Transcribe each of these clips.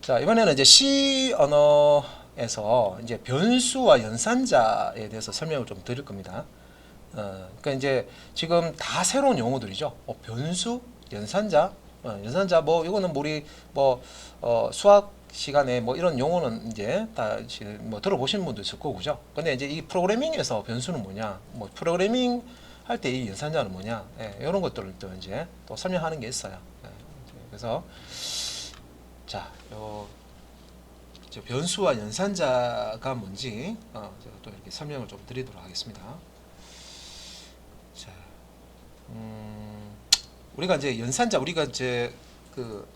자, 이번에는 이제 C 언어에서 이제 변수와 연산자에 대해서 설명을 좀 드릴 겁니다. 그러니까 이제 지금 다 새로운 용어들이죠. 변수, 연산자, 연산자 뭐 이거는 우리 뭐 수학 시간에 뭐 이런 용어는 이제 다 뭐 들어보신 분도 있을 거고 그죠. 근데 이제 이 프로그래밍에서 변수는 뭐냐, 뭐 프로그래밍 할 때 이 연산자는 뭐냐, 이런 것들을 또 이제 또 설명하는 게 있어요. 그래서 자, 저 변수와 연산자가 뭔지 제가 또 이렇게 설명을 좀 드리도록 하겠습니다. 자, 우리가 이제 연산자, 우리가 이제 그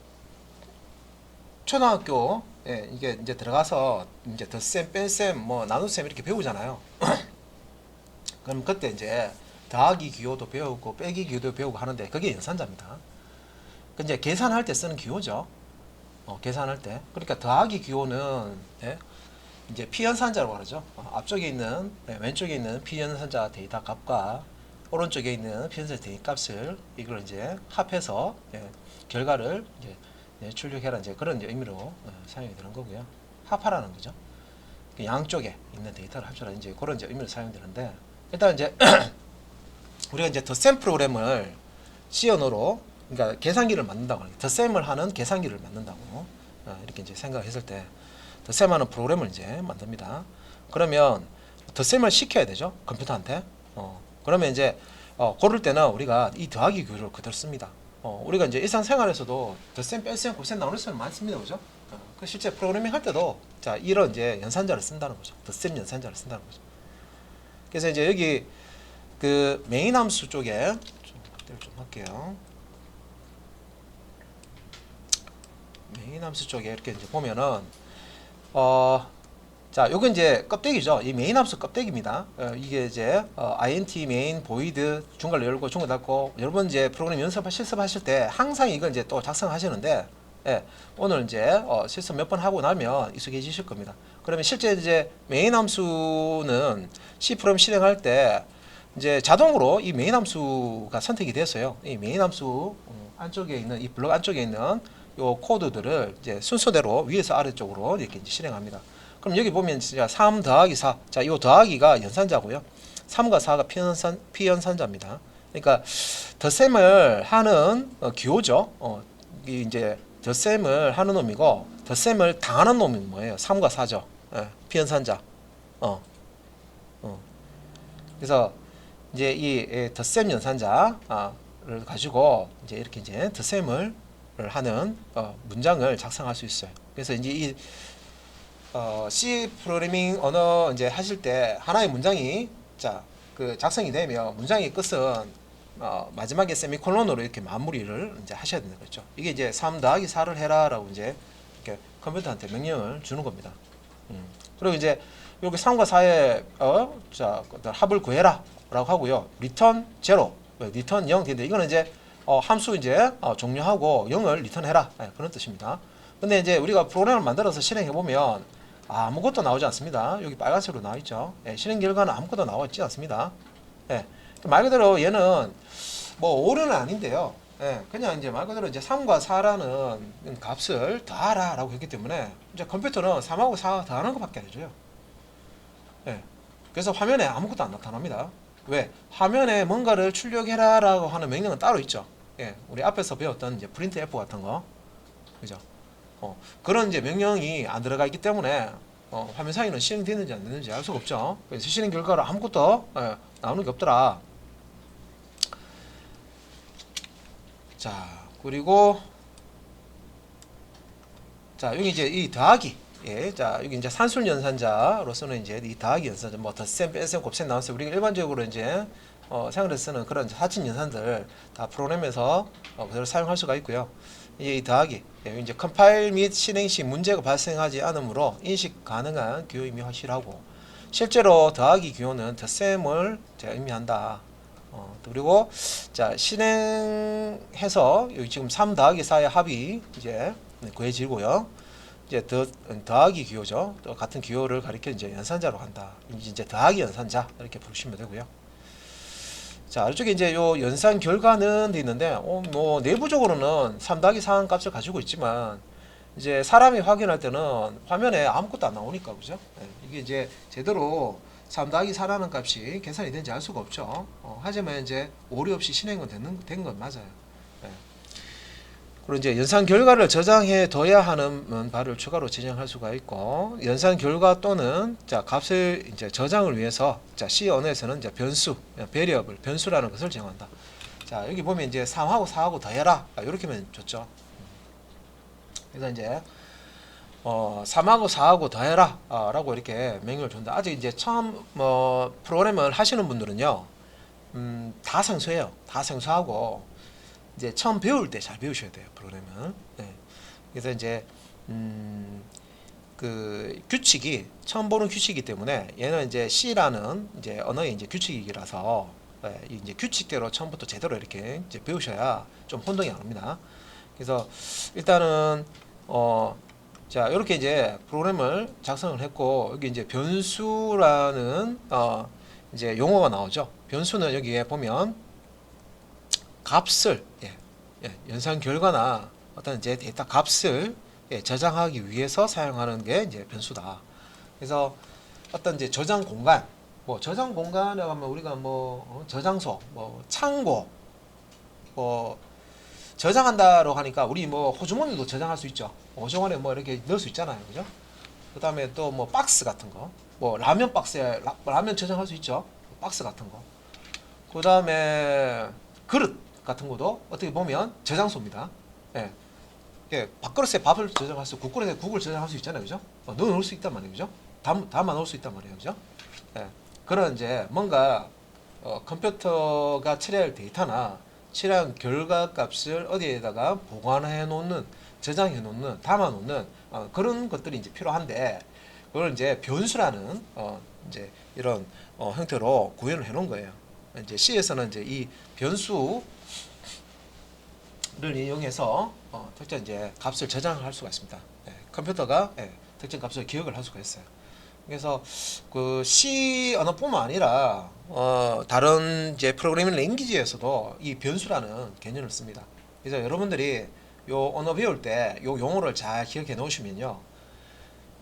초등학교 이게 이제 들어가서 이제 덧셈, 뺄셈, 뭐 나눗셈 이렇게 배우잖아요. 그럼 그때 이제 더하기 기호도 배우고 빼기 기호도 배우고 하는데 그게 연산자입니다. 그 이제 계산할 때 쓰는 기호죠. 계산할 때. 그러니까 더하기 기호는 이제 피연산자라고 하죠. 앞쪽에 있는 왼쪽에 있는 피연산자 데이터 값과 오른쪽에 있는 피연산자 데이터 값을 이걸 이제 합해서 결과를 이제 출력해라 이제 그런 이제 의미로 사용이 되는 거고요. 합하라는 거죠. 양쪽에 있는 데이터를 합쳐라 이제 그런 이제 의미로 사용되는데 일단 이제 우리가 이제 덧셈 프로그램을 C 언어로 그러니까 계산기를 만든다고 하는 덧셈을 하는 계산기를 만든다고 이렇게 이제 생각했을 때 덧셈하는 프로그램을 이제 만듭니다. 그러면 덧셈을 시켜야 되죠 컴퓨터한테. 그러면 이제 고를 때는 우리가 이 더하기 기호를 그대로 씁니다. 우리가 이제 일상생활에서도 덧셈, 뺄셈, 곱셈, 나눗셈을 많이 씁니다, 그죠? 그 실제 프로그래밍 할 때도 자 이런 이제 연산자를 쓴다는 거죠. 덧셈 연산자를 쓴다는 거죠. 그래서 이제 여기 그 메인 함수 쪽에 좀 확대를 좀 할게요. 메인 함수 쪽에 이렇게 이제 보면은 자, 요건 이제 껍데기죠. 이 메인 함수 껍데기입니다. 이게 이제 int main void 중괄호 열고 중괄호 닫고 여러분 이제 프로그램 실습하실 때 항상 이걸 이제 또 작성하시는데 오늘 이제 실습 몇 번 하고 나면 익숙해지실 겁니다. 그러면 실제 이제 메인 함수는 C 프로그램 실행할 때 이제 자동으로 이 메인 함수가 선택이 됐어요. 이 메인 함수 안쪽에 있는 이 블록 안쪽에 있는 요 코드들을 이제 순서대로 위에서 아래쪽으로 이렇게 이제 실행합니다. 그럼 여기 보면 진짜 3 더하기 4. 자, 이 더하기가 연산자고요. 3과 4가 피연산자입니다. 그러니까 덧셈을 하는 기호죠. 이 이제 덧셈을 하는 놈이고 덧셈을 당하는 놈이 뭐예요? 3과 4죠. 피연산자. 그래서 이제 이 덧셈 연산자를 가지고 이제 이렇게 이제 덧셈을 하는 문장을 작성할 수 있어요. 그래서 이제 이 C 프로그래밍 언어 이제 하실 때 하나의 문장이 그 작성이 되면 문장의 끝은 마지막에 세미콜론으로 이렇게 마무리를 이제 하셔야 되는 거죠. 이게 이제 3 더하기 4를 해라라고 이제 이렇게 컴퓨터한테 명령을 주는 겁니다. 그리고 이제 여기 3과 4의 합을 구해라라고 하고요. 리턴 제로, 리턴 0 되는데 이거는 이제 함수 이제 종료하고 0을 리턴해라 그런 뜻입니다. 근데 이제 우리가 프로그램을 만들어서 실행해 보면 아무것도 나오지 않습니다. 여기 빨간색으로 나와 있죠. 실행 결과는 아무것도 나와 있지 않습니다. 말 그대로 얘는 뭐 오류는 아닌데요. 그냥 이제 말 그대로 이제 3과 4라는 값을 더하라라고 했기 때문에 이제 컴퓨터는 3하고 4 더하는 것밖에 안 해줘요. 그래서 화면에 아무것도 안 나타납니다. 왜? 화면에 뭔가를 출력해라라고 하는 명령은 따로 있죠. 우리 앞에서 배웠던 이제 printf 같은 거, 그죠? 그런 이제 명령이 안 들어가 있기 때문에 화면상에는 실행되는지 안 되는지 알 수가 없죠. 그래서 실행 결과로 아무것도 나오는 게 없더라. 자, 그리고 자 여기 이제 이 더하기, 자 여기 이제 산술 연산자로서는 이제 이 더하기 연산자, 뭐 덧셈, 뺄셈, 곱셈, 나눗셈 우리가 일반적으로 이제 생활에서 쓰는 그런 사진 연산들 다 프로그램에서 그대로 사용할 수가 있고요. 이 더하기 이제 컴파일 및 실행 시 문제가 발생하지 않으므로 인식 가능한 기호임이 확실하고 실제로 더하기 기호는 덧셈을 의미한다. 그리고 자 실행해서 여기 지금 3 더하기 4의 합이 이제 구해지고요. 이제 더하기 기호죠. 또 같은 기호를 가리켜 이제 연산자로 한다. 이제 더하기 연산자 이렇게 부르시면 되고요. 자, 이쪽에 이제 요 연산 결과는 돼 있는데, 뭐 내부적으로는 3 더하기 4 값을 가지고 있지만, 이제 사람이 확인할 때는 화면에 아무것도 안 나오니까, 그죠? 예, 이게 이제 제대로 3 더하기 4라는 값이 계산이 되는지 알 수가 없죠. 하지만 이제 오류 없이 실행은 된 건 맞아요. 예. 그리고 이제 연산 결과를 저장해 둬야 하는 바를 추가로 지정할 수가 있고, 연산 결과 또는 자 값을 이제 저장을 위해서 자 C 언어에서는 이제 변수, variable, 변수라는 것을 정한다. 자 여기 보면 이제 3하고 4하고 더해라 이렇게면 좋죠. 그래서 이제 3하고 4하고 더해라 라고 이렇게 명령을 준다. 아직 이제 처음 프로그램을 하시는 분들은요, 다 생소해요. 다 생소하고 이제 처음 배울 때 잘 배우셔야 돼요, 프로그램은. 네. 그래서 이제 그 규칙이 처음 보는 규칙이기 때문에 얘는 이제 C라는 이제 언어의 이제 규칙이라서 이제 규칙대로 처음부터 제대로 이렇게 이제 배우셔야 좀 혼동이 안 옵니다. 그래서 일단은 자 이렇게 이제 프로그램을 작성을 했고, 여기 이제 변수라는 이제 용어가 나오죠. 변수는 여기에 보면 값을 연산 결과나 어떤 이제 데이터 값을 저장하기 위해서 사용하는 게 이제 변수다. 그래서 어떤 이제 저장 공간, 뭐 저장 공간이라고 하면 우리가 뭐 저장소, 뭐 창고, 뭐 저장한다고 하니까 우리 뭐 호주머니도 저장할 수 있죠. 호주머니에 뭐 이렇게 넣을 수 있잖아요, 그죠? 그 다음에 또 뭐 박스 같은 거, 뭐 라면 박스에 라면 저장할 수 있죠. 박스 같은 거. 그 다음에 그릇 같은 것도 어떻게 보면 저장소입니다. 예. 예, 밥그릇에 밥을 저장할 수, 국그릇에 국을 저장할 수 있잖아요, 그죠? 넣어 놓을 수 있단 말이에요, 그죠? 담아 놓을 수 있단 말이에요, 그죠? 예. 그런 이제 뭔가 컴퓨터가 처리할 데이터나 처리한 결과 값을 어디에다가 보관해 놓는, 저장해 놓는, 담아 놓는 그런 것들이 이제 필요한데, 그걸 이제 변수라는 이제 이런 형태로 구현을 해 놓은 거예요. 이제 C에서는 이제 이 변수를 이용해서 특정 이제 값을 저장할 수가 있습니다. 컴퓨터가 특정 값을 기억을 할 수가 있어요. 그래서 그 C 언어뿐만 아니라 다른 이제 프로그래밍 랭귀지에서도 이 변수라는 개념을 씁니다. 그래서 여러분들이 요 언어 배울 때 요 용어를 잘 기억해 놓으시면요,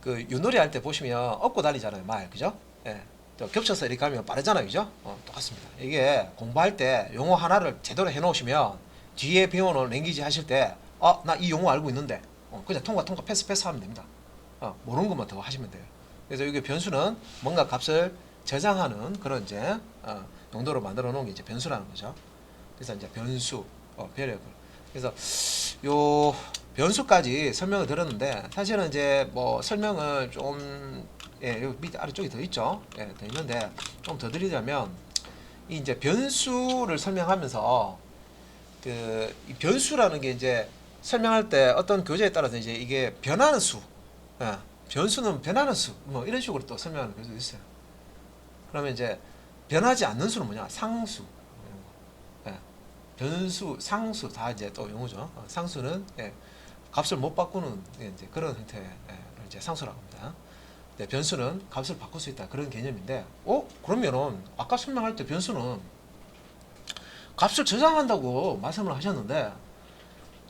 그 윷놀이 할 때 보시면 업고 달리잖아요, 말, 그죠? 예. 또 겹쳐서 이렇게 가면 빠르잖아요, 그죠? 똑같습니다. 이게 공부할 때 용어 하나를 제대로 해 놓으시면 뒤에 배워놓은 랭귀지 하실 때 나 이 용어 알고 있는데 그냥 통과 패스 하면 됩니다. 모르는 것만 더 하시면 돼요. 그래서 이게 변수는 뭔가 값을 저장하는 그런 이제 용도로 만들어 놓은 게 이제 변수라는 거죠. 그래서 이제 변수, variable. 그래서 요 변수까지 설명을 드렸는데, 사실은 이제 뭐 설명을 좀 여기 밑에 아래쪽에 더 있죠. 더 있는데 좀 더 드리자면, 이 이제 변수를 설명하면서 이 변수라는 게 이제 설명할 때 어떤 교재에 따라서 이제 이게 변하는 수, 변수는 변하는 수, 뭐 이런 식으로 또 설명하는 교재도 있어요. 그러면 이제 변하지 않는 수는 뭐냐? 상수. 변수, 상수 다 이제 또 용어죠. 상수는 값을 못 바꾸는 이제 그런 형태를 이제 상수라고 합니다. 변수는 값을 바꿀 수 있다, 그런 개념인데, 그러면은 아까 설명할 때 변수는 값을 저장한다고 말씀을 하셨는데,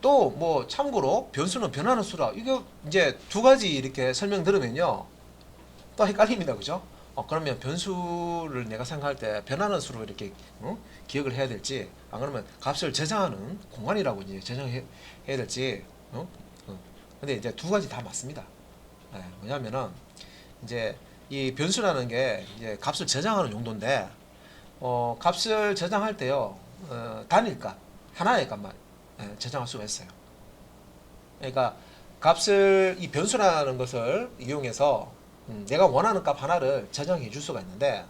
또 뭐 참고로 변수는 변하는 수라, 이거 이제 두 가지 이렇게 설명 들으면요 또 헷갈립니다, 그죠? 그러면 변수를 내가 생각할 때 변하는 수로 이렇게 기억을 해야 될지, 안 그러면 값을 저장하는 공간이라고 이제 저장해야 될지. 근데 이제 두 가지 다 맞습니다. 뭐냐면은 이제 이 변수라는 게 이제 값을 저장하는 용도인데, 값을 저장할 때요, 단일값 하나의 값만 저장할 수가 있어요. 그러니까 값을, 이 변수라는 것을 이용해서 내가 원하는 값 하나를 저장해 줄 수가 있는데,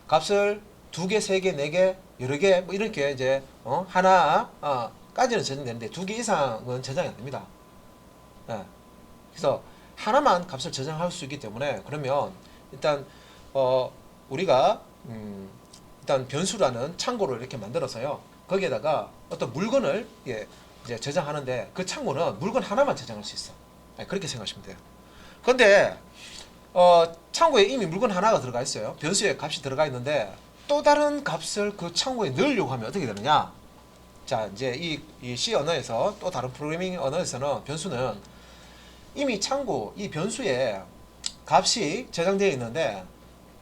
값을 2개, 3개, 4개, 여러 개 뭐 이렇게 이제 하나까지는 저장되는데 2개 이상은 저장이 안 됩니다. 그래서 하나만 값을 저장할 수 있기 때문에, 그러면 일단 우리가 일단 변수라는 창고를 이렇게 만들어서요, 거기에다가 어떤 물건을 이제 저장하는데, 그 창고는 물건 하나만 저장할 수 있어. 그렇게 생각하시면 돼요. 근데 창고에 이미 물건 하나가 들어가 있어요. 변수에 값이 들어가 있는데, 또 다른 값을 그 창고에 넣으려고 하면 어떻게 되느냐? 자, 이제 이 C 언어에서 또 다른 프로그래밍 언어에서는 변수는 이미 창고 이 변수에 값이 저장되어 있는데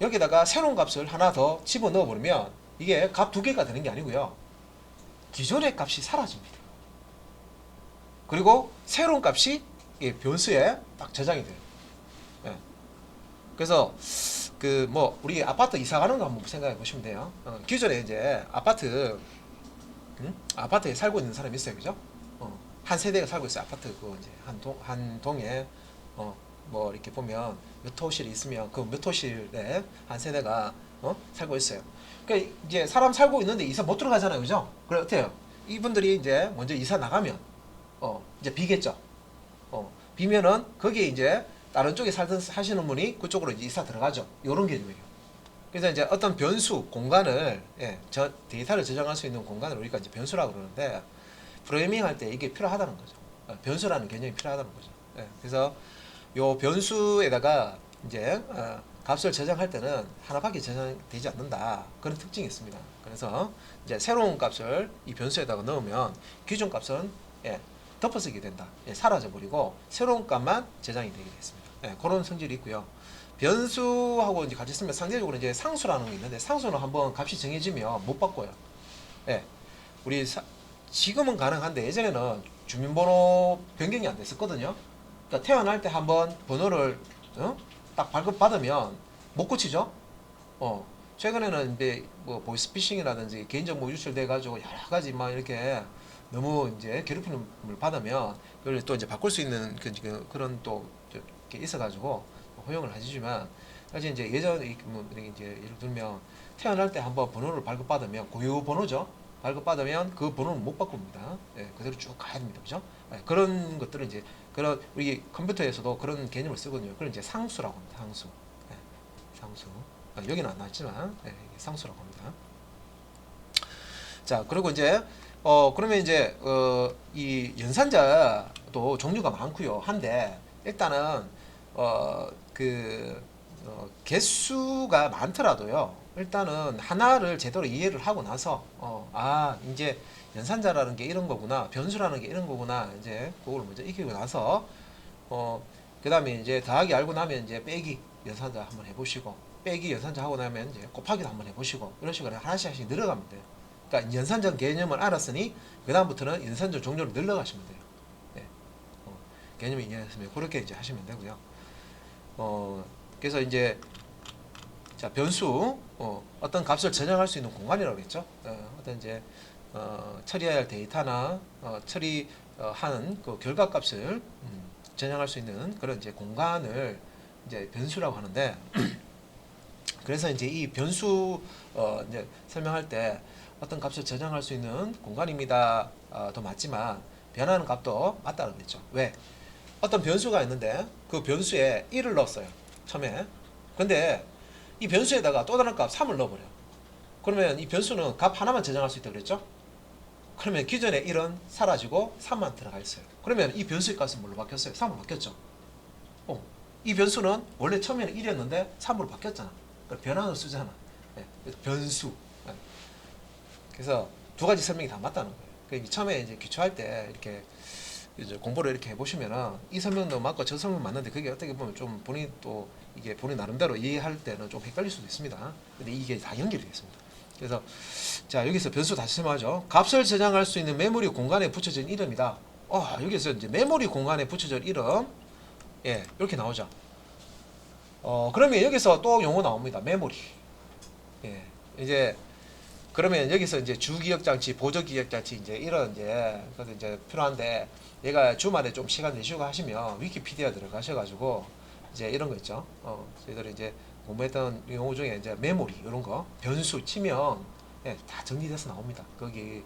여기다가 새로운 값을 하나 더 집어넣어 버리면 이게 값 두 개가 되는 게 아니고요. 기존의 값이 사라집니다. 그리고 새로운 값이 이 변수에 딱 저장이 돼요. 예. 그래서 그 뭐 우리 아파트 이사 가는 거 한번 생각해 보시면 돼요. 기존에 이제 아파트에 살고 있는 사람이 있어요, 그죠? 한 세대가 살고 있어요. 아파트 그 이제 한 동에 뭐 이렇게 보면 몇 호실이 있으면 그 몇 호실에 한 세대가 살고 있어요. 그러니까 이제 사람 살고 있는데 이사 못 들어가잖아요, 그죠? 그래 어때요? 이분들이 이제 먼저 이사 나가면 이제 비겠죠. 비면은 거기에 이제 다른 쪽에 사시는 분이 그쪽으로 이제 이사 들어가죠. 요런 개념이에요. 그래서 이제 어떤 변수 공간을 데이터를 저장할 수 있는 공간을 우리가 이제 변수라고 그러는데 프로그래밍 할 때 이게 필요하다는 거죠. 변수라는 개념이 필요하다는 거죠. 그래서 요 변수에다가 이제 값을 저장할 때는 하나밖에 저장되지 않는다. 그런 특징이 있습니다. 그래서 이제 새로운 값을 이 변수에다가 넣으면 기존 값은 덮어쓰게 된다. 사라져 버리고 새로운 값만 저장이 되게 됐습니다. 그런 성질이 있고요. 변수하고 이제 같이 쓰면 상대적으로 이제 상수라는 게 있는데 상수는 한번 값이 정해지면 못 바꿔요. 우리 지금은 가능한데 예전에는 주민번호 변경이 안 됐었거든요. 그러니까 태어날 때 한번 번호를 딱 발급받으면 못 고치죠. 최근에는 이제 뭐 보이스피싱이라든지 개인정보 유출돼 가지고 여러 가지 막 이렇게 너무 이제 괴롭힘을 받으면 그걸 또 이제 바꿀 수 있는 그런 또 이렇게 있어가지고 허용을 해주지만 사실 이제 예전에 뭐 이제 예를 들면 태어날 때 한번 번호를 발급받으면 고유 번호죠. 발급받으면 그 번호는 못 바꿉니다. 그대로 쭉 가야 됩니다. 그죠? 그런 것들은 이제 그런 우리 컴퓨터에서도 그런 개념을 쓰거든요. 그걸 이제 상수라고 합니다. 상수. 상수. 여기는 안 나왔지만 상수라고 합니다. 자, 그리고 이제 그러면 이제 이 연산자도 종류가 많고요. 한데 일단은 개수가 많더라도요. 일단은 하나를 제대로 이해를 하고 나서 이제 연산자라는 게 이런 거구나, 변수라는 게 이런 거구나, 이제 그걸 먼저 익히고 나서 그 다음에 이제 더하기 알고 나면 이제 빼기 연산자 한번 해보시고, 빼기 연산자 하고 나면 이제 곱하기도 한번 해보시고, 이런 식으로 하나씩 늘어가면 돼요. 그러니까 연산적 개념을 알았으니 그 다음부터는 연산적 종류를 늘려가시면 돼요. 개념이 이해했으면 그렇게 이제 하시면 되고요. 그래서 이제 자, 변수 어떤 값을 저장할 수 있는 공간이라고 했죠. 어떤 이제 처리해야 할 데이터나 처리하는 그 결과값을 저장할 수 있는 그런 이제 공간을 이제 변수라고 하는데 그래서 이제 이 변수 이제 설명할 때 어떤 값을 저장할 수 있는 공간입니다. 더 맞지만 변하는 값도 맞다고 그랬죠. 왜? 어떤 변수가 있는데 그 변수에 1을 넣었어요. 처음에. 근데 이 변수에다가 또 다른 값 3을 넣어버려. 그러면 이 변수는 값 하나만 저장할 수 있다고 그랬죠? 그러면 기존에 1은 사라지고 3만 들어가 있어요. 그러면 이 변수의 값은 뭘로 바뀌었어요? 3으로 바뀌었죠. 이 변수는 원래 처음에는 1이었는데 3으로 바뀌었잖아. 그러니까 변환을 쓰잖아. 변수. 그래서 두 가지 설명이 다 맞다는 거예요. 그러니까 처음에 이제 기초할 때 이렇게 이제 공부를 이렇게 해보시면은 이 설명도 맞고 저 설명 맞는데 그게 어떻게 보면 좀 본인 또 이게 본인 나름대로 이해할 때는 좀 헷갈릴 수도 있습니다. 근데 이게 다 연결이 되어 있습니다. 그래서 자, 여기서 변수 다시 설명하죠. 값을 저장할 수 있는 메모리 공간에 붙여진 이름이다. 여기서 이제 메모리 공간에 붙여진 이름, 이렇게 나오죠. 그러면 여기서 또 용어 나옵니다. 메모리. 이제 그러면 여기서 이제 주기억장치, 보조기억장치 이제 이런 이제 필요한데 얘가 주말에 좀 시간 내시고 하시면 위키피디아 들어가셔가지고 이제 이런 거 있죠. 저희들이 이제 공부했던 용어 중에 이제 메모리 이런 거 변수 치면 다 정리돼서 나옵니다. 거기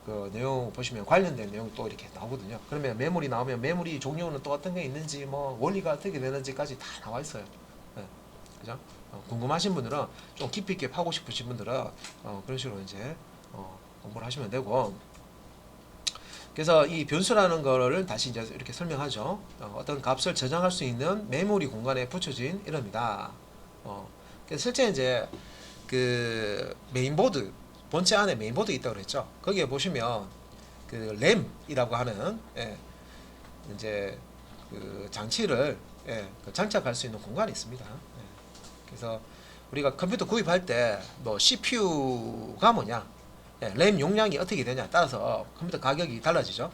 그 내용 보시면 관련된 내용 또 이렇게 나오거든요. 그러면 메모리 나오면 메모리 종류는 또 어떤 게 있는지 뭐 원리가 어떻게 되는지까지 다 나와 있어요. 그죠? 궁금하신 분들은 좀 깊이 있게 파고 싶으신 분들은 그런 식으로 이제 공부를 하시면 되고, 그래서 이 변수라는 거를 다시 이제 이렇게 설명하죠. 어떤 값을 저장할 수 있는 메모리 공간에 붙여진 이름이다. 그래서 실제 이제 그 메인보드 본체 안에 메인보드 있다고 그랬죠. 거기에 보시면 그 램이라고 하는 이제 그 장치를 그 장착할 수 있는 공간이 있습니다. 그래서 우리가 컴퓨터 구입할 때 뭐 CPU가 뭐냐, 램 용량이 어떻게 되냐 따라서 컴퓨터 가격이 달라지죠.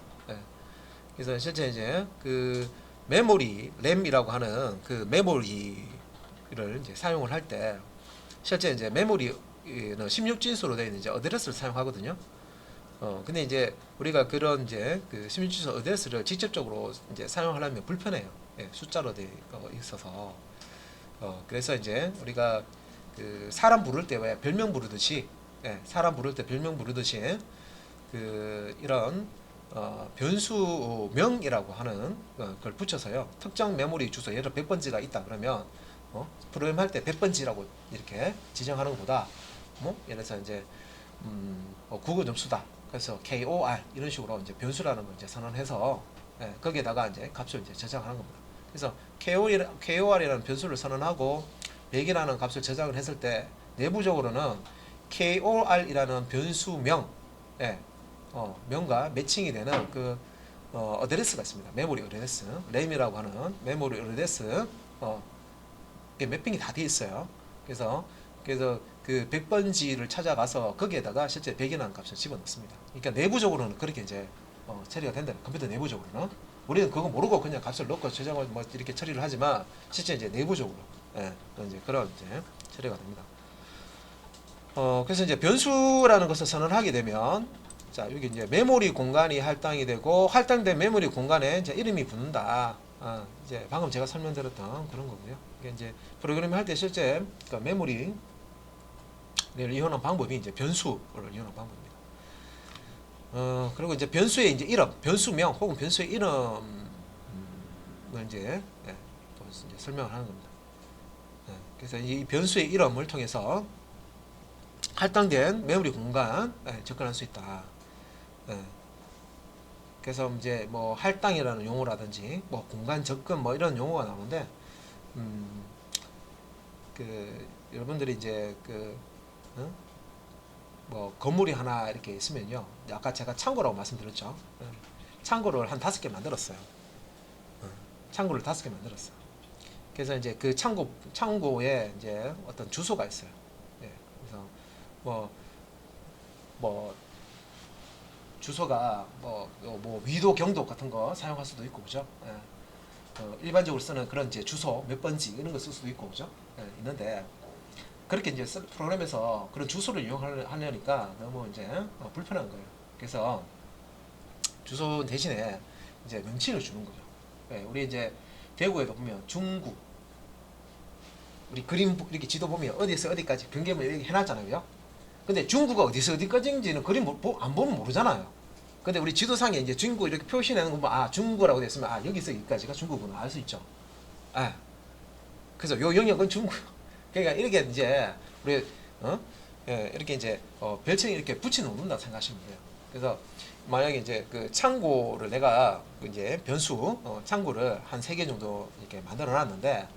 그래서 실제 이제 그 메모리 램이라고 하는 그 메모리를 이제 사용을 할 때 실제 이제 메모리는 16진수로 되어 있는 이제 어드레스를 사용하거든요. 근데 이제 우리가 그런 이제 그 16진수 어드레스를 직접적으로 이제 사용하려면 불편해요. 숫자로 되어 있어서. 그래서 이제 우리가 그 사람 부를 때 왜 별명 부르듯이, 사람 부를 때 별명 부르듯이 그 이런 변수명이라고 하는 걸 붙여서요. 특정 메모리 주소 예를 들어 100번지가 있다 그러면 프로그램 할 때 100번지라고 이렇게 지정하는 것보다 예를 들어서 이제 국어 점수다. 그래서 KOR 이런 식으로 이제 변수라는 걸 이제 선언해서 거기에다가 이제 값을 이제 저장하는 겁니다. 그래서 KOR이라는 변수를 선언하고 100이라는 값을 저장을 했을 때 내부적으로는 KOR이라는 변수명 명과 매칭이 되는 그 어드레스가 있습니다. 메모리 어드레스, 램이라고 하는 메모리 어드레스 이게 매핑이 다 돼 있어요. 그래서 그 100번지를 찾아가서 거기에다가 실제 100이라는 값을 집어넣습니다. 그러니까 내부적으로는 그렇게 이제 처리가 된다. 컴퓨터 내부적으로는 우리는 그거 모르고 그냥 값을 넣고 저장을 뭐 이렇게 처리를 하지만 실제 이제 내부적으로 이제 그런 이제 처리가 됩니다. 그래서 이제 변수라는 것을 선언하게 되면 자 여기 이제 메모리 공간이 할당이 되고 할당된 메모리 공간에 이제 이름이 붙는다. 이제 방금 제가 설명드렸던 그런 거고요. 이게 이제 프로그래밍 할 때 실제 그러니까 메모리를 이용하는 방법이 이제 변수를 이용하는 방법입니다. 그리고 이제 변수의 이제 이름, 변수명 혹은 변수의 이름을 이제 또 이제 설명을 하는 겁니다. 그래서 이 변수의 이름을 통해서 할당된 메모리 공간 접근할 수 있다. 그래서 이제 뭐 할당이라는 용어라든지 뭐 공간 접근 뭐 이런 용어가 나오는데 그 여러분들이 이제 그 뭐 건물이 하나 이렇게 있으면요. 아까 제가 창고라고 말씀드렸죠. 창고를 한 5개 만들었어요. 창고를 5개 만들었어요. 그래서 이제 그 창고에 이제 어떤 주소가 있어요. 그래서 뭐 주소가 뭐 위도 경도 같은 거 사용할 수도 있고 그죠? 일반적으로 쓰는 그런 이제 주소 몇 번지 이런 거 쓸 수도 있고 그죠? 있는데 그렇게 이제 프로그램에서 그런 주소를 이용하려니까 너무 이제 불편한 거예요. 그래서 주소 대신에 이제 명칭을 주는 거죠. 우리 이제 대구에도 보면 중구 우리 그림 이렇게 지도 보면 어디에서 어디까지 경계물 이렇게 해놨잖아요. 근데 중구가 어디서 어디까지인지는 그림 안 보면 모르잖아요. 근데 우리 지도상에 이제 중구 이렇게 표시내는 거 보면 중구라고 됐으면 여기서 여기까지가 중구구나 알 수 있죠. 그래서 요 영역은 중구. 그러니까 이렇게 이제 우리 이렇게 이제 별칭 이렇게 붙여 놓는다 생각하시면 돼요. 그래서 만약에 이제 그 창고를 내가 이제 변수 창고를 한 3개 정도 이렇게 만들어 놨는데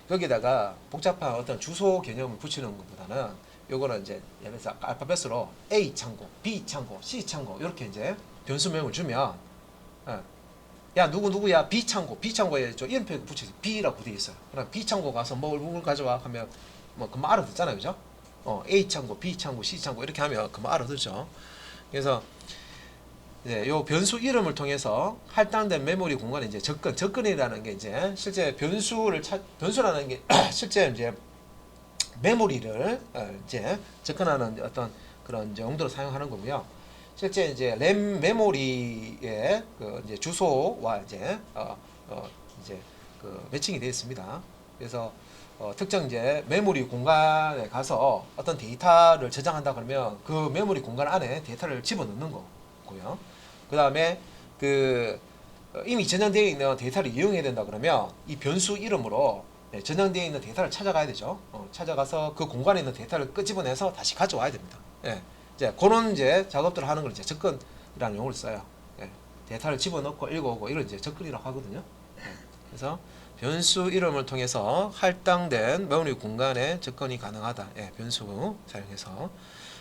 거기다가 복잡한 어떤 주소 개념을 붙이는 것보다는 요거는 이제 예를 들어서 알파벳으로 A 창고, B 창고, C 창고 이렇게 이제 변수명을 주면 야 누구야 B 창고에 저 이름표 붙여서 B라고 되어 있어요. 그럼 B 창고 가서 뭘 가져와 하면 뭐 금방 알아듣잖아요, 그죠? A 창고, B 창고, C 창고 이렇게 하면 금방 알아듣죠. 그래서 이제 요 변수 이름을 통해서 할당된 메모리 공간에 이제 접근이라는 게 이제 실제 변수라는 게 실제 이제 메모리를 이제 접근하는 어떤 그런 이제 용도로 사용하는 거고요. 실제 이제 램 메모리의 그 이제 주소와 이제 이제 그 매칭이 되어 있습니다. 그래서 특정 이제 메모리 공간에 가서 어떤 데이터를 저장한다 그러면 그 메모리 공간 안에 데이터를 집어넣는 거고요. 그 다음에 그 이미 저장되어 있는 데이터를 이용해야 된다 그러면 이 변수 이름으로 저장되어 있는 데이터를 찾아가야 되죠. 찾아가서 그 공간에 있는 데이터를 끄집어내서 다시 가져와야 됩니다. 이제 그런 이제 작업들을 하는 걸 이제 접근이라는 용어를 써요. 데이터를 집어넣고 읽어오고 이런 이제 접근이라고 하거든요. 그래서 변수 이름을 통해서 할당된 메모리 공간에 접근이 가능하다. 예, 변수 사용해서.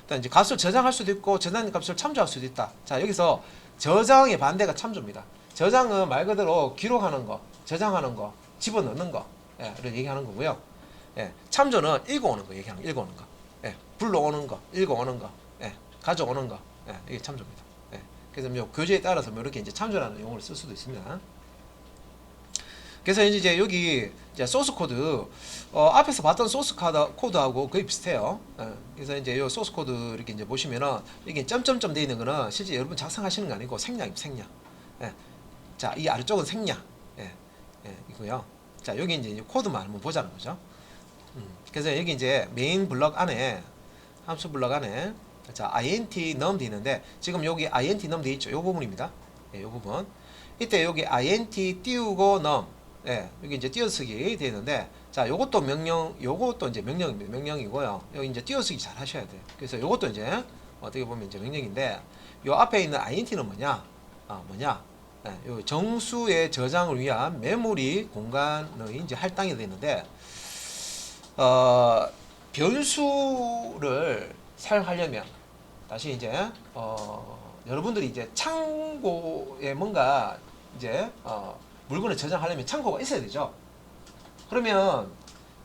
일단 이제 값을 저장할 수도 있고 저장 값을 참조할 수도 있다. 자, 여기서 저장의 반대가 참조입니다. 저장은 말 그대로 기록하는 거, 저장하는 거, 집어넣는 거, 예, 이런 얘기하는 거고요. 예, 참조는 읽어오는 거 얘기하는 거, 읽어오는 거, 예, 불러오는 거, 읽어오는 거, 예, 가져오는 거, 예, 이게 참조입니다. 예, 그래서 뭐 교재에 따라서 뭐 이렇게 이제 참조라는 용어를 쓸 수도 있습니다. 그래서 이제 여기 이제 소스 코드 앞에서 봤던 소스 코드하고 거의 비슷해요. 그래서 이제 이 소스 코드 이렇게 이제 보시면은 이게 점점점 되어 있는 거는 실제 여러분 작성하시는 거 아니고 생략입니다. 생략. 예. 자, 이 아래쪽은 생략. 예. 예, 이고요. 자, 여기 이제 코드만 한번 보자는 거죠. 그래서 여기 이제 메인 블럭 안에 함수 블럭 안에 자, int num 돼 있는데 지금 여기 int num 돼 있죠. 이 부분입니다. 예, 이 부분. 이때 여기 int 띄우고 num 예, 여기 이제 띄어쓰기 되어 있는데, 자, 요것도 요것도 이제 명령입니다. 명령이고요. 여기 이제 띄어쓰기 잘 하셔야 돼요. 그래서 요것도 이제 어떻게 보면 이제 명령인데, 요 앞에 있는 int는 뭐냐? 뭐냐? 예, 요 정수의 저장을 위한 메모리 공간의 이제 할당이 되어 있는데, 변수를 사용하려면, 다시 이제, 여러분들이 이제 창고에 뭔가 이제, 물건을 저장하려면 창고가 있어야 되죠. 그러면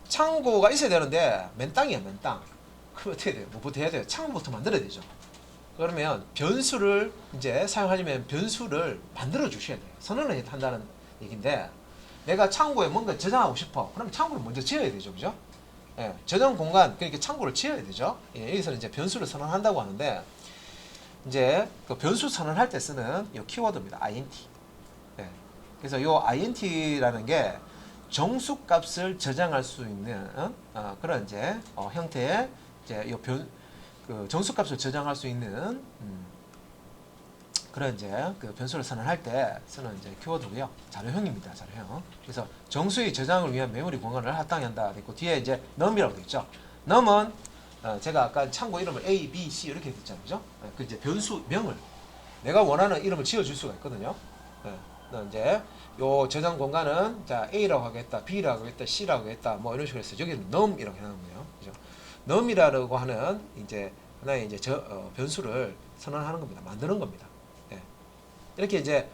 창고가 있어야 되는데 맨 땅이야, 맨 땅. 그럼 어떻게 돼요? 뭐부터 해야 돼요? 창고부터 만들어야 되죠. 그러면 변수를 이제 사용하려면 변수를 만들어 주셔야 돼요. 선언을 한다는 얘기인데, 내가 창고에 뭔가 저장하고 싶어. 그럼 창고를 먼저 지어야 되죠, 그죠? 예, 저장 공간, 그러니까 창고를 지어야 되죠. 예, 여기서는 이제 변수를 선언한다고 하는데, 이제 그 변수 선언할 때 쓰는 이 키워드입니다. int. 예. 그래서 이 int라는 게 정수값을 저장할 수 있는 그런 이제 형태의 이제 그 정수값을 저장할 수 있는 그런 이제 그 변수를 선언할 때 쓰는 이제 키워드고요. 자료형입니다. 자료형. 그래서 정수의 저장을 위한 메모리 공간을 할당한다. 있고 뒤에 이제 num이라고 되어 있죠. num은 제가 아까 창고 이름을 A, B, C 이렇게 됐잖아요. 그죠? 그 이제 변수명을 내가 원하는 이름을 지어줄 수가 있거든요. 이제 요 저장 공간은 자 A라고 하겠다, B라고 하겠다, C라고 하겠다, 뭐 이런 식으로 해서 여기는 num이라고 해놓은 거예요. 그죠? num이라고 하는 이제 하나의 이제 변수를 선언하는 겁니다. 만드는 겁니다. 예. 이렇게 이제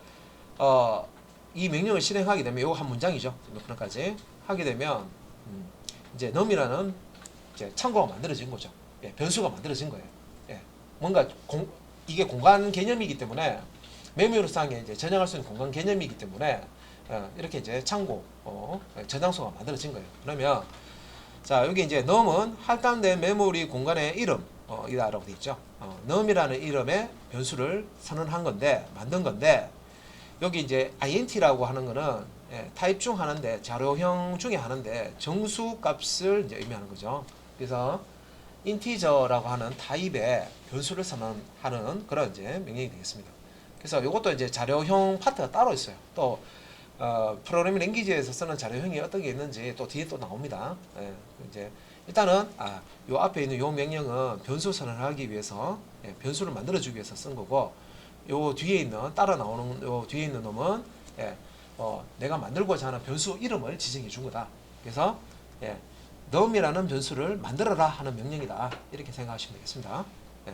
이 명령을 실행하게 되면 요거 한 문장이죠. 그런까지 하게 되면 이제 num이라는 이제 창고가 만들어진 거죠. 예, 변수가 만들어진 거예요. 예. 뭔가 이게 공간 개념이기 때문에 메모리상에 이제 저장할 수 있는 공간 개념이기 때문에 이렇게 이제 창고 저장소가 만들어진 거예요. 그러면 자, 여기 이제 num은 할당된 메모리 공간의 이름 이다라고 되어 있죠. num이라는 이름의 변수를 선언한 건데 만든 건데 여기 이제 int라고 하는 거는 타입 중 하나인데 자료형 중에 하나인데 정수 값을 이제 의미하는 거죠. 그래서 인티저라고 하는 타입의 변수를 선언하는 그런 이제 명령이 되겠습니다. 그래서 이것도 이제 자료형 파트가 따로 있어요. 또 프로그래밍 랭귀지에서 쓰는 자료형이 어떤 게 있는지 또 뒤에 또 나옵니다. 예, 이제 일단은 요 앞에 있는 요 명령은 변수 선언을 하기 위해서 변수를 만들어주기 위해서 쓴 거고, 요 뒤에 있는 따라 나오는 요 뒤에 있는 놈은 내가 만들고자 하는 변수 이름을 지정해 준 거다. 그래서 num이라는 변수를 만들어라 하는 명령이다. 이렇게 생각하시면 되겠습니다. 예,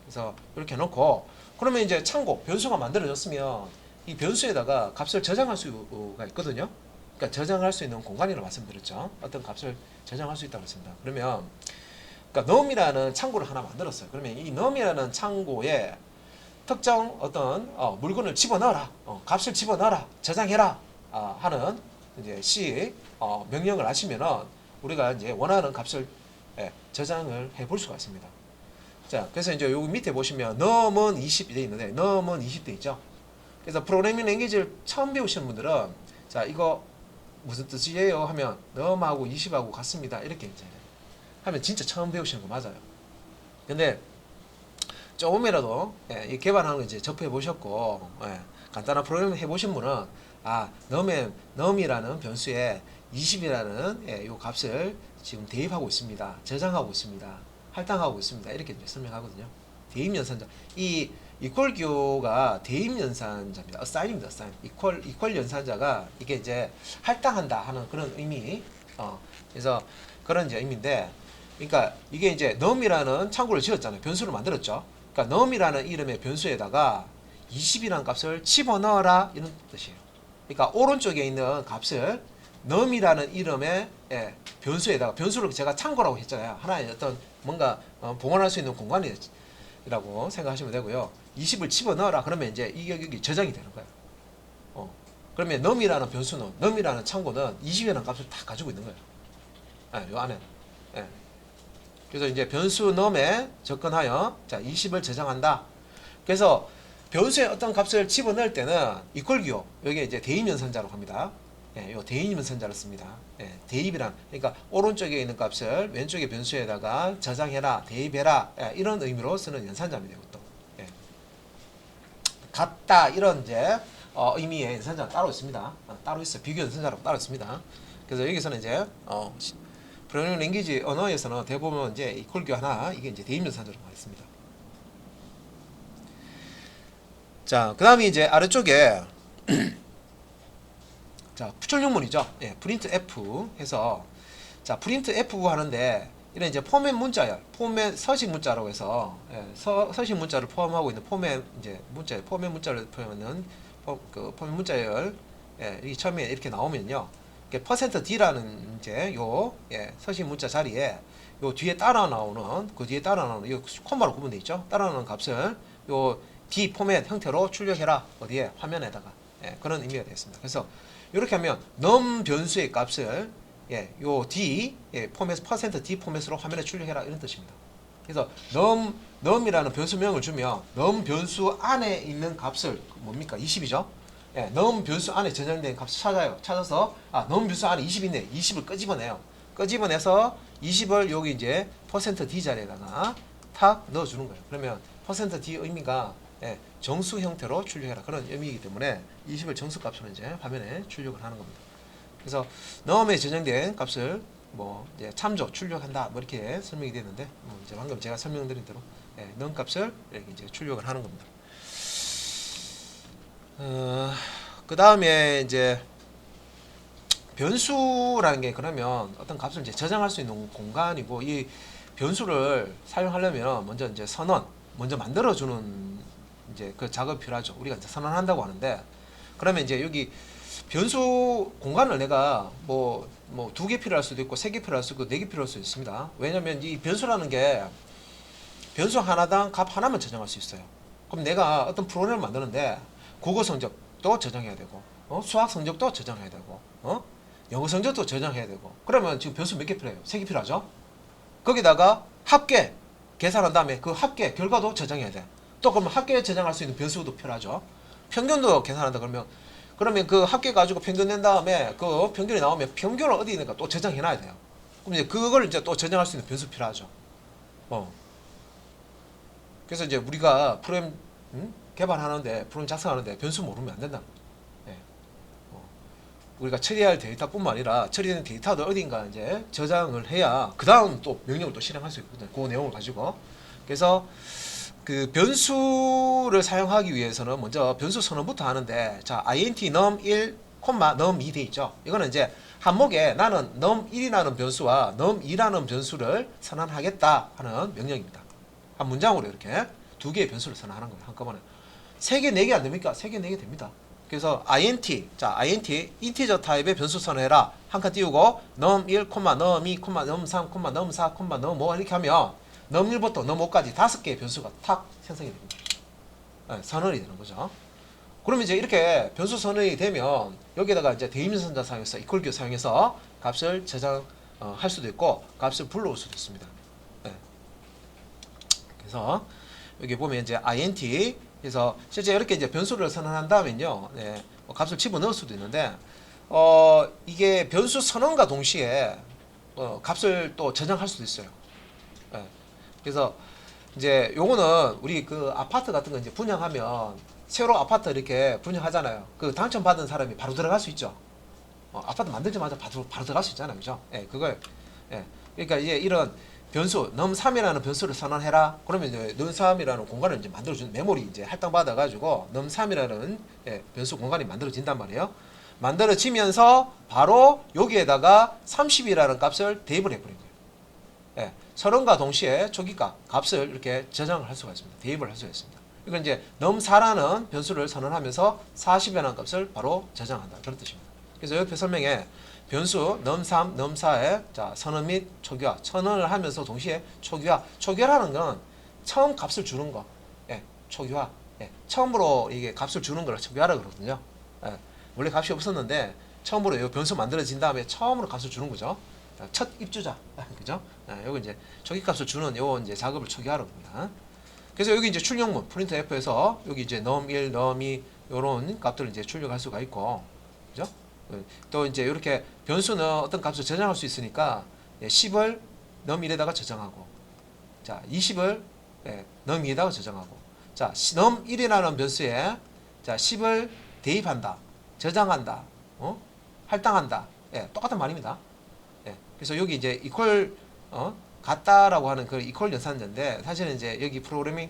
그래서 이렇게 해놓고 그러면 이제 참고 변수가 만들어졌으면 이 변수에다가 값을 저장할 수가 있거든요. 그러니까 저장할 수 있는 공간이라고 말씀드렸죠. 어떤 값을 저장할 수 있다고 했습니다. 그러면 그러니까 num이라는 창고를 하나 만들었어요. 그러면 이 num이라는 창고에 특정 어떤 물건을 집어넣어라, 값을 집어넣어라, 저장해라 하는 이제 C 명령을 하시면은 우리가 이제 원하는 값을 저장을 해볼 수가 있습니다. 자, 그래서 이제 여기 밑에 보시면 num은 20이 되어 있는데 num은 20 되어 있죠. 그래서 프로그래밍 랭귀지를 처음 배우시는 분들은 자, 이거 무슨 뜻이에요? 하면 num하고 20하고 같습니다. 이렇게 이제 하면 진짜 처음 배우시는 거 맞아요. 근데 조금이라도 이 개발하는 거 이제 접해 보셨고 간단한 프로그래밍 해 보신 분은 num이라는 변수에 20이라는 요 값을 지금 대입하고 있습니다. 저장하고 있습니다. 할당하고 있습니다. 이렇게 설명하거든요. 대입 연산자. 이 이퀄 기호가 대입 연산자입니다. assign입니다. assign. 이퀄 연산자가 이게 이제 할당한다 하는 그런 의미. 그래서 그런 이제 의미인데, 그러니까 이게 이제 num이라는 창구를 지었잖아요. 변수를 만들었죠. 그러니까 num이라는 이름의 변수에다가 20이라는 값을 집어넣어라 이런 뜻이에요. 그러니까 오른쪽에 있는 값을 num이라는 이름의 변수에다가, 변수를 제가 창고라고 했잖아요. 하나의 어떤 뭔가 봉헌할 수 있는 공간이라고 생각하시면 되고요. 20을 집어넣어라 그러면 이제 이게 여기 저장이 되는 거예요. 그러면 num이라는 변수는, num이라는 창고는 20이라는 값을 다 가지고 있는 거예요. 요 안에. 그래서 이제 변수 num에 접근하여 자 20을 저장한다. 그래서 변수에 어떤 값을 집어넣을 때는 이퀄 기호, 여기 이제 대입 연산자로 합니다. 요 대입 연산자를 씁니다. 대입이란, 그러니까 오른쪽에 있는 값을 왼쪽의 변수에다가 저장해라, 대입해라, 이런 의미로 쓰는 연산자입니다. 이것도. 같다 이런 이제 의미의 연산자가 따로 있습니다. 따로 있어요. 비교 연산자라고 따로 있습니다. 그래서 여기서는 이제 프로그래밍 랭귀지 언어에서는 대부분 이제 이퀄 기호 하나, 이게 이제 대입 연산자로 되어 있습니다. 자, 그 다음에 이제 아래쪽에 자, 출력문이죠. 프린트 F 해서, 자, 프린트 F 하는데, 이런 이제 포맷 문자열, 포맷 서식 문자라고 해서, 서식 문자를 포함하고 있는 포맷 이제 문자, 포맷 문자를 포함하는 그 포맷 문자열, 이 처음에 이렇게 나오면요, %d라는 이제 요 서식 문자 자리에 요 뒤에 따라 나오는, 그 뒤에 따라 나오는 요 콤마로 구분되어 있죠. 따라 나오는 값을 요 D 포맷 형태로 출력해라, 어디에, 화면에다가. 그런 의미가 되겠습니다. 그래서 이렇게 하면 num 변수의 값을 요 D 포맷 %d 포맷으로 화면에 출력해라 이런 뜻입니다. 그래서 num이라는 변수명을 주면 num 변수 안에 있는 값을, 뭡니까, 20이죠. num 변수 안에 저장된 값을 찾아요. 찾아서 num 변수 안에 20 있네. 20을 끄집어내요. 끄집어내서 20을 여기 이제 %d 자리에다가 탁 넣어주는 거예요. 그러면 %d 의미가 정수 형태로 출력해라 그런 의미이기 때문에 20을 정수값으로 이제 화면에 출력을 하는 겁니다. 그래서 num에 저장된 값을 뭐 이제 참조 출력한다 뭐 이렇게 설명이 되는데, 이제 방금 제가 설명드린 대로 num 값을 이렇게 이제 출력을 하는 겁니다. 그 다음에 이제 변수라는 게 그러면 어떤 값을 이제 저장할 수 있는 공간이고, 이 변수를 사용하려면 먼저 이제 선언 먼저 만들어주는 이제 그 작업이 필요하죠. 우리가 이제 선언한다고 하는데, 그러면 이제 여기 변수 공간을 내가 뭐 2개 필요할 수도 있고 3개 필요할 수도 있고 4개 필요할 수도 있습니다. 왜냐면 이 변수라는 게 변수 하나당 값 하나만 저장할 수 있어요. 그럼 내가 어떤 프로그램을 만드는데 국어 성적도 저장해야 되고, 수학 성적도 저장해야 되고, 영어 성적도 저장해야 되고, 그러면 지금 변수 몇 개 필요해요? 3개 필요하죠. 거기다가 합계 계산한 다음에 그 합계 결과도 저장해야 돼. 또 그러면 합계에 저장할 수 있는 변수도 필요하죠. 평균도 계산한다 그러면 그 합계 가지고 평균 낸 다음에 그 평균이 나오면 평균을 어디 있는가 또 저장해 놔야 돼요. 그럼 이제 그걸 이제 또 저장할 수 있는 변수 필요하죠. 그래서 이제 우리가 프로그램 개발하는데, 프로그램 작성하는데 변수 모르면 안 된다. 우리가 처리할 데이터뿐만 아니라 처리된 데이터도 어딘가 이제 저장을 해야 그 다음 또 명령을 또 실행할 수 있거든요. 그 내용을 가지고. 그래서 그 변수를 사용하기 위해서는 먼저 변수 선언부터 하는데, 자, int num1, num2 돼 있죠. 이거는 이제 한목에 나는 num1이라는 변수와 num2라는 변수를 선언하겠다 하는 명령입니다. 한 문장으로 이렇게 2개의 변수를 선언하는 거예요. 한꺼번에. 3개, 4개 안 됩니까? 3개, 4개 됩니다. 그래서 int, 자, int 인티저 타입의 변수 선언해라. 한 칸 띄우고 num1, num2, num3, num4, num5 이렇게 하면 num1부터 num5까지 5개의 변수가 탁 생성이 됩니다. 선언이 되는 거죠. 그러면 이제 이렇게 변수 선언이 되면 여기다가 이제 대입 연산자 사용해서 이퀄 기호 사용해서 값을 저장할 수도 있고 값을 불러올 수도 있습니다. 그래서 여기 보면 이제 int 그래서 실제 이렇게 이제 변수를 선언한 다음에요, 뭐 값을 집어넣을 수도 있는데, 이게 변수 선언과 동시에 값을 또 저장할 수도 있어요. 그래서 이제 요거는 우리 그 아파트 같은 거 이제 분양하면 새로 아파트 이렇게 분양하잖아요. 그 당첨받은 사람이 바로 들어갈 수 있죠. 아파트 만들자마자 바로 들어갈 수 있잖아요, 그죠? 그걸, 그러니까 이제 이런 변수 num3이라는 변수를 선언해라. 그러면 이제 num3이라는 공간을 이제 만들어주는 메모리 이제 할당 받아가지고 num3이라는 변수 공간이 만들어진단 말이에요. 만들어지면서 바로 여기에다가 30이라는 값을 대입을 해버린 거예요. 예, 선언과 동시에 초기값 값을 이렇게 저장을 할 수가 있습니다. 대입을 할 수가 있습니다. 이건 이제 num4라는 변수를 선언하면서 40이라는 값을 바로 저장한다. 그런 뜻입니다. 그래서 옆에 설명에 변수 num3, num4의 자, 선언 및 초기화, 선언을 하면서 동시에 초기화, 초기화라는 건 처음 값을 주는 거, 예, 초기화, 예, 처음으로 이게 값을 주는 걸 초기화라 그러거든요. 예, 원래 값이 없었는데 처음으로 이 변수 만들어진 다음에 처음으로 값을 주는 거죠. 첫 입주자, 그죠? 예, 요거 이제 초기값을 주는 요 이제 작업을 초기화라고 합니다. 그래서 여기 이제 출력문 printf에서 여기 이제 num1, num2 요런 값들을 이제 출력할 수가 있고, 그죠? 또 이제 이렇게 변수는 어떤 값을 저장할 수 있으니까 10을 num1에다가 저장하고, 자 20을 num2에다가 저장하고, 자 num1이라는 변수에 자 10을 대입한다, 저장한다, 할당한다, 똑같은 말입니다. 그래서 여기 이제 equal 같다라고 하는 그 equal 연산자인데 사실은 이제 여기 프로그래밍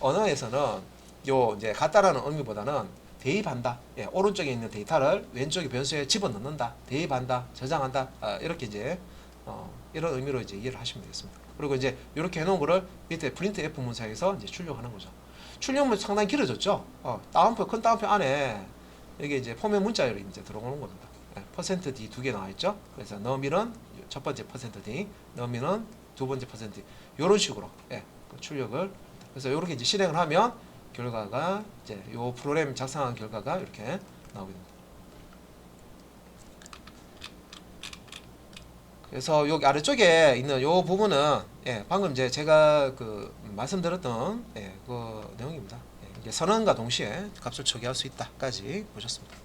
언어에서는 요 이제 같다라는 의미보다는 대입한다. 오른쪽에 있는 데이터를 왼쪽에 변수에 집어넣는다. 대입한다. 저장한다. 이렇게 이제 이런 의미로 이제 이해를 하시면 되겠습니다. 그리고 이제 이렇게 해놓은 거를 밑에 printf 문서에서 이제 출력하는 거죠. 출력문 상당히 길어졌죠. 다운표 큰 다운표 안에 여기 이제 포맷 문자열이 이제 들어오는 겁니다. %d 두 개 나와 있죠. 그래서 num1은 첫 번째 %d, num2는 두 번째 %d 이런 식으로 출력을. 그래서 이렇게 이제 실행을 하면 결과가 이제 요 프로그램 작성한 결과가 이렇게 나오게 됩니다. 그래서 여기 아래쪽에 있는 요 부분은 방금 이제 제가 그 말씀드렸던 그 내용입니다. 이게 선언과 동시에 값을 초기화할 수 있다까지 보셨습니다.